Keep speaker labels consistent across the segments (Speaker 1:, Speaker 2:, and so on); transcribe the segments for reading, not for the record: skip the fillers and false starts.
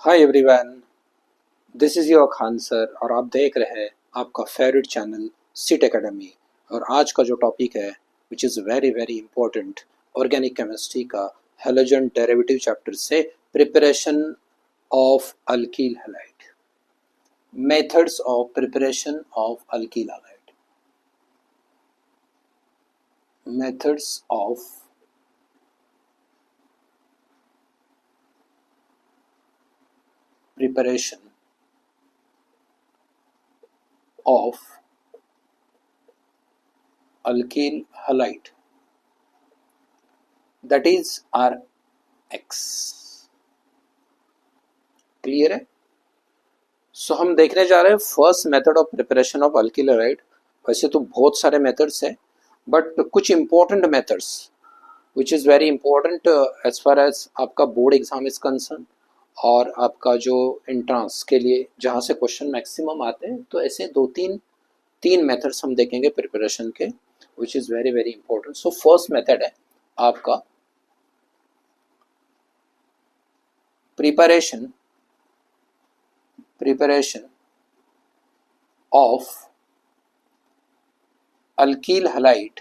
Speaker 1: Hi everyone, this is your Khan sir और आप देख रहे हैं आपका फेवरेट चैनल सीट एकेडमी। और आज का जो टॉपिक है which is very very important, organic chemistry का हेलोजन डेरिवेटिव चैप्टर से preparation of alkyl halide, methods of preparation of alkyl halide, methods of preparation of alkyl halide, that is RX। Clear है? So हम देखने जा रहे हैं first method of preparation of alkyl halide. वैसे तो बहुत सारे मेथड्स हैं बट कुछ important methods which is very important as far as आपका बोर्ड एग्जाम इज कंसर्न और आपका जो एंट्रांस के लिए जहाँ से क्वेश्चन मैक्सिमम आते हैं, तो ऐसे तीन मेथड्स हम देखेंगे प्रिपरेशन के विच is very very important. So first method है आपका preparation of alkyl halide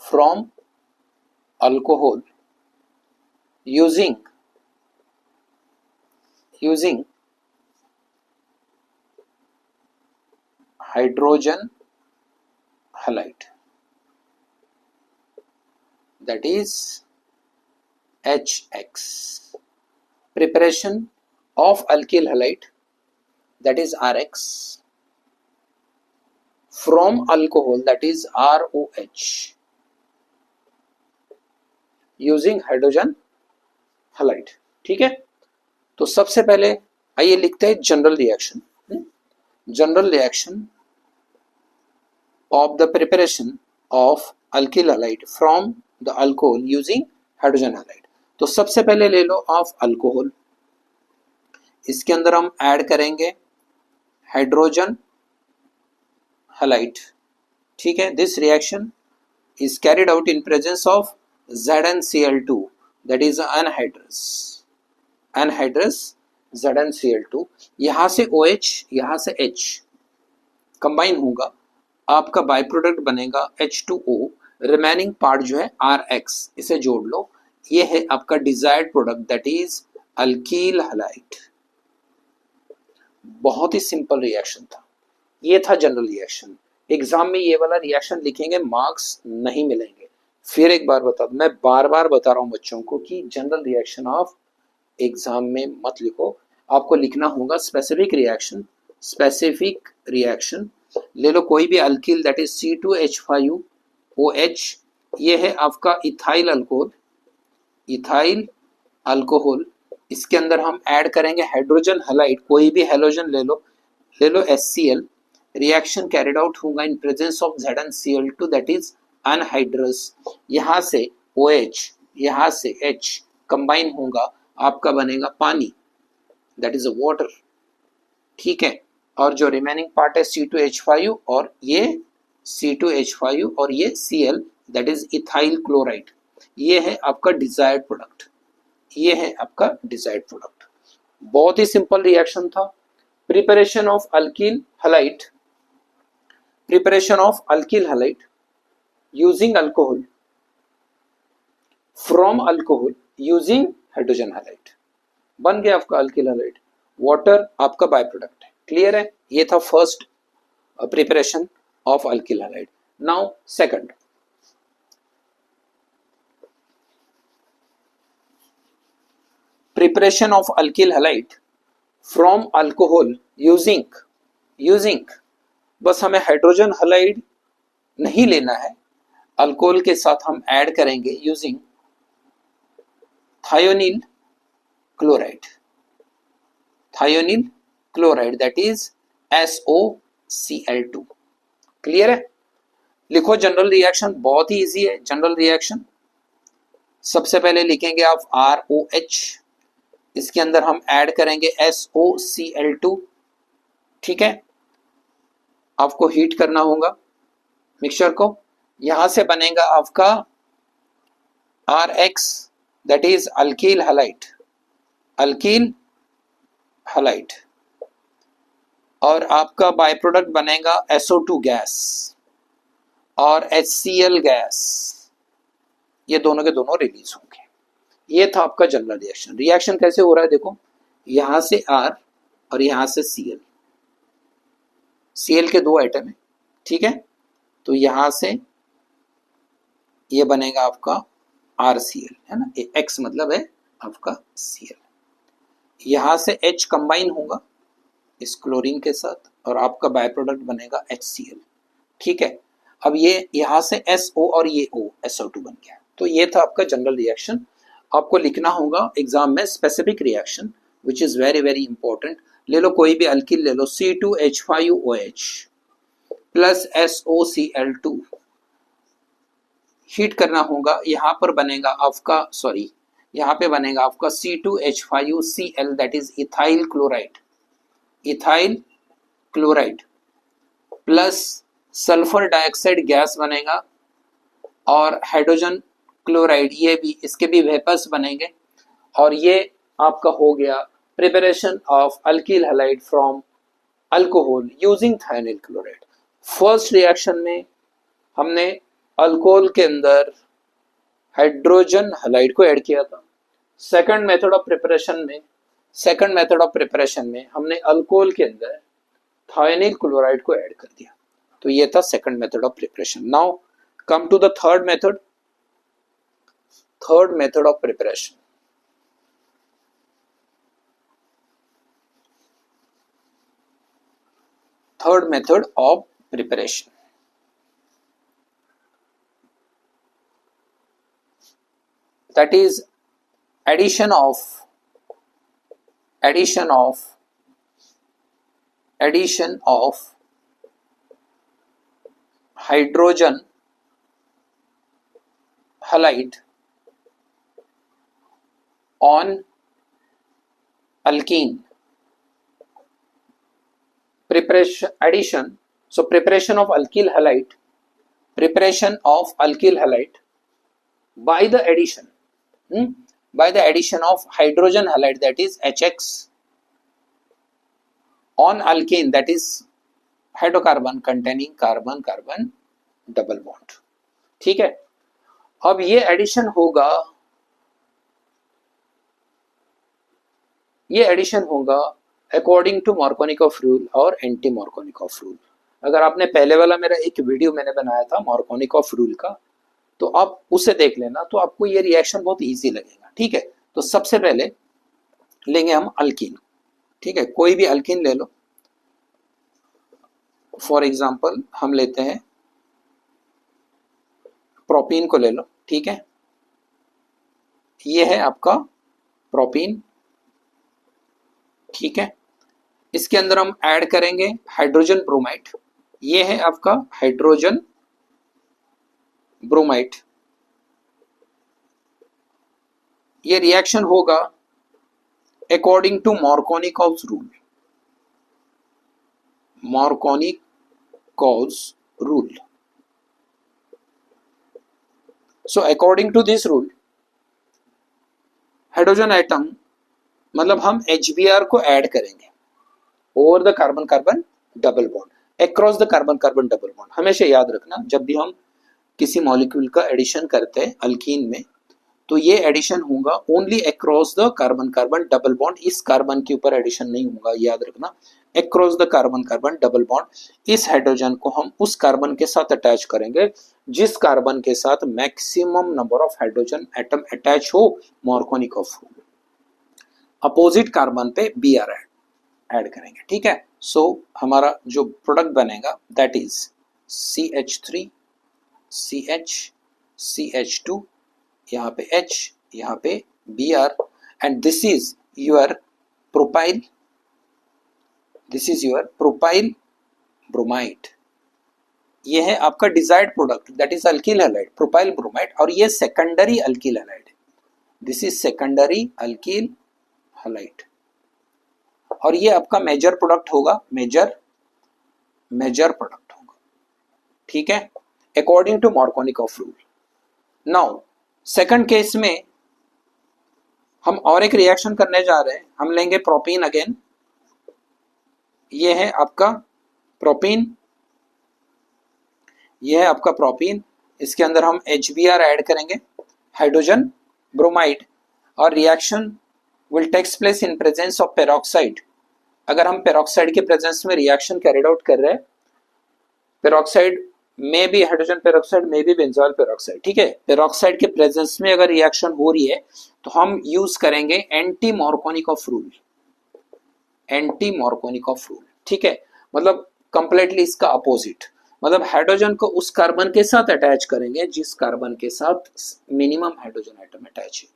Speaker 1: from alcohol using hydrogen halide, that is HX। preparation of alkyl halide, that is RX, from alcohol, that is ROH, using hydrogen halide। ठीक है, तो सबसे पहले आइए लिखते हैं general reaction of the preparation of alkyl halide from the alcohol using hydrogen halide। तो सबसे पहले ले लो ऑफ अल्कोहल, इसके अंदर हम ऐड करेंगे हाइड्रोजन हैलाइड। ठीक है, this reaction is carried out in presence of ZnCl2, that is anhydrous ZnCl2। यहां से OH, यहां से H कंबाइन होगा, आपका बाई प्रोडक्ट बनेगा H2O, रिमेनिंग पार्ट जो है RX, इसे जोड़ लो, ये है आपका desired product, that is alkyl halide. बहुत ही सिंपल रिएक्शन था, ये था जनरल रिएक्शन। एग्जाम में ये वाला रिएक्शन लिखेंगे, मार्क्स नहीं मिलेंगे। फिर एक बार बता, मैं बार बार बता रहा हूं बच्चों को कि जनरल रिएक्शन ऑफ एग्जाम में मत लिखो, आपको लिखना होगा स्पेसिफिक रिएक्शन। ले लो कोई भी अल्किल, दैट इज C2H5OH, ये है आपका इथाइल अल्कोहल। इसके अंदर हम ऐड करेंगे हाइड्रोजन हैलाइड, कोई भी हैलोजन ले लो HCl। रिएक्शन कैरिड आउट होगा इन presence of ZnCl2, that is anhydrous. यहाँ से OH, यहाँ से H कंबाइन होगा, आपका बनेगा पानी, दैट इज अ वाटर। ठीक है, और जो रिमेनिंग पार्ट है C2H5 और ये C2H5 और ये Cl, that is ethyl chloride. ये है आपका डिजायर्ड प्रोडक्ट, बहुत ही सिंपल रिएक्शन था। Preparation of alkyl halide using alcohol from alcohol using hydrogen halide, बन गया आपका अल्कील हैलाइड। वाटर आपका बाय प्रोडक्ट है। क्लियर है? ये था first preparation of alkyl halide. Now second, preparation of alkyl halide from alcohol using बस हमें हाइड्रोजन हैलाइड नहीं लेना है, अल्कोहल के साथ हम ऐड करेंगे using thionyl chloride, that is SOCl2। Clear है? लिखो जनरल रिएक्शन, बहुत ही इजी है जनरल रिएक्शन। सबसे पहले लिखेंगे आप ROH, इसके अंदर हम ऐड करेंगे SOCl2। ठीक है, आपको हीट करना होगा मिक्सचर को, यहां से बनेगा आपका RX, that is alkyl halide, alkyl halide, और आपका बाय प्रोडक्ट बनेगा SO2 गैस और HCl गैस, ये दोनों के दोनों रिलीज होंगे। ये था आपका जनरल रिएक्शन। रिएक्शन कैसे हो रहा है देखो, यहां से R और यहां से Cl, Cl के दो आइटम है, ठीक है, तो यहां से ये बनेगा आपका RCl, है ना, X मतलब है आपका Cl, यहां से H कंबाइन होगा इस क्लोरीन के साथ और आपका बाय प्रोडक्ट बनेगा HCl, ठीक है। अब ये यहां से SO और ये O SO2 बन गया। तो ये था आपका जनरल रिएक्शन। आपको लिखना होगा एग्जाम में specific reaction which is very very important. ले लो कोई भी अल्किल ले लो, C2H5OH प्लस SOCl2, हीट करना होगा, यहां पर बनेगा आपका यहाँ पे बनेगा आपका C2H5Cl that is ethyl chloride, ethyl chloride plus sulphur dioxide gas बनेगा और हाइड्रोजन क्लोराइड, ये भी इसके भी वेपर्स बनेंगे, और ये आपका हो गया preparation of alkyl halide from alcohol using thionyl chloride. First reaction में हमने अल्कोहल के अंदर हाइड्रोजन हैलाइड को ऐड किया था। सेकंड मेथड ऑफ प्रिपरेशन में हमने अल्कोहल के अंदर थायोनिल क्लोराइड को ऐड कर दिया। तो ये था second method of preparation. Now come to the third method of preparation. Third method of preparation, that is addition of hydrogen halide on alkene. Preparation of alkyl halide by the addition of hydrogen halide, that is HX, on alkane, that is hydrocarbon containing carbon carbon double bond, ठीक है। अब ये addition होगा according to Markovnikov rule और anti Markovnikov rule. अगर आपने पहले वाला मेरा एक वीडियो मैंने बनाया था मार्कोनिकॉफ रूल का, तो आप उसे देख लेना, तो आपको ये रिएक्शन बहुत इजी लगेगा, ठीक है। तो सबसे पहले लेंगे हम अल्कीन, ठीक है, कोई भी अल्कीन ले लो। फॉर एग्जांपल हम लेते हैं प्रोपीन को ले लो, ठीक है, ये है आपका प्रोपीन, ठीक है। इसके अंदर हम ऐड करेंगे हाइड्रोजन ब्रोमाइड, ये है आपका हाइड्रोजन ब्रोमाइड। ये रिएक्शन होगा according to Markovnikov's rule. So according to this rule hydrogen atom मतलब हम HBr को ऐड करेंगे over the carbon carbon double bond, across the carbon carbon double bond. हमेशा याद रखना जब भी हम किसी मॉलिक्यूल का एडिशन करते हैं अल्कीन में, तो ये एडिशन होगा only across the carbon carbon double bond, इस कार्बन के ऊपर एडिशन नहीं होगा, याद रखना, across the carbon carbon double bond. इस हाइड्रोजन को हम उस कार्बन के साथ अटैच करेंगे जिस कार्बन के साथ maximum number of hydrogen atom attach हो मार्कोनिकॉफ रूल। अपोजिट कार्बन पे Br ऐड करेंगे, ठीक है। सो हमारा जो प्रोडक्ट बनेगा that is CH3 CH CH2, यहाँ पे H, यहाँ पे Br, and this is your propyl bromide. ये है आपका desired product that is alkyl halide, propyl bromide, और ये सेकेंडरी अल्किल हैलाइड है, this is secondary alkyl halide. और ये आपका मेजर प्रोडक्ट होगा, मेजर प्रोडक्ट होगा, ठीक है। According to Markovnikov rule. Now second case में हम और एक रिएक्शन करने जा रहे हैं। हम लेंगे प्रोपीन अगेन, ये है आपका प्रोपीन, ये है आपका प्रोपीन। इसके अंदर हम HBr ऐड करेंगे, हाइड्रोजन ब्रोमाइड, और reaction will takes place in presence of peroxide. अगर हम पेरोक्साइड के प्रेजेंस में रिएक्शन कैरिड आउट कर रहे हैं, पेरोक्साइड में भी हाइड्रोजन पेरोक्साइड में भी बेंजोइल पेरोक्साइड, ठीक है, पेरोक्साइड के प्रेजेंस में अगर रिएक्शन हो रही है तो हम यूज करेंगे anti Markovnikov rule, anti Markovnikov rule, ठीक है। मतलब कंप्लीटली इसका अपोजिट, मतलब हाइड्रोजन को उस कार्बन के साथ अटैच करेंगे जिस कार्बन के साथ मिनिमम हाइड्रोजन एटम अटैच है,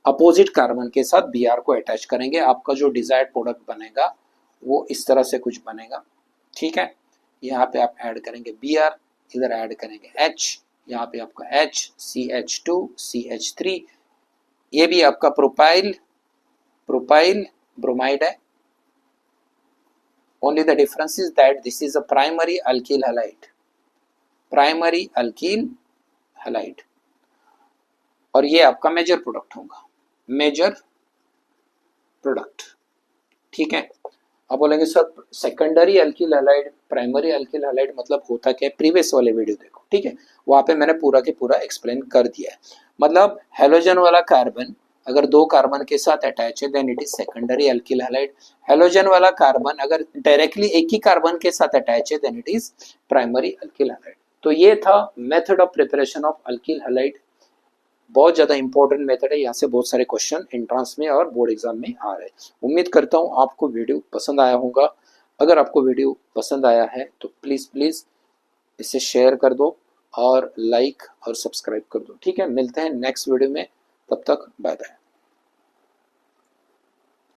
Speaker 1: अपोजिट कार्बन के साथ Br को अटैच करेंगे। आपका जो डिजायर्ड प्रोडक्ट बनेगा वो इस तरह से कुछ बनेगा, ठीक है। यहाँ पे आप ऐड करेंगे Br, इधर ऐड करेंगे H, यहाँ पे आपका H, CH2, CH3, ये भी आपका प्रोपाइल ब्रोमाइड है। Only the difference is that this is a primary alkyl halide, primary alkyl halide, और ये आपका मेजर प्रोडक्ट होगा, मेजर प्रोडक्ट, ठीक है। अब बोलेंगे sir secondary alkyl halide, primary alkyl halide मतलब होता क्या है, प्रीवियस वाले वीडियो देखो, ठीक है, वहां पे मैंने पूरा के पूरा एक्सप्लेन कर दिया है। मतलब हेलोजन वाला कार्बन अगर दो कार्बन के साथ अटैच है then it is secondary alkyl halide. Halogen वाला कार्बन अगर डायरेक्टली एक ही कार्बन के साथ अटैच है then it is primary alkyl halide. तो ये था method of preparation of alkyl halide, बहुत ज्यादा इंपॉर्टेंट मेथड है, यहाँ से बहुत सारे क्वेश्चन एंट्रेंस में और बोर्ड एग्जाम में आ रहे हैं। उम्मीद करता हूँ आपको वीडियो पसंद आया होगा। अगर आपको वीडियो पसंद आया है तो प्लीज इसे शेयर कर दो और लाइक और सब्सक्राइब कर दो, ठीक है। मिलते हैं नेक्स्ट वीडियो में, तब तक बाय बाय।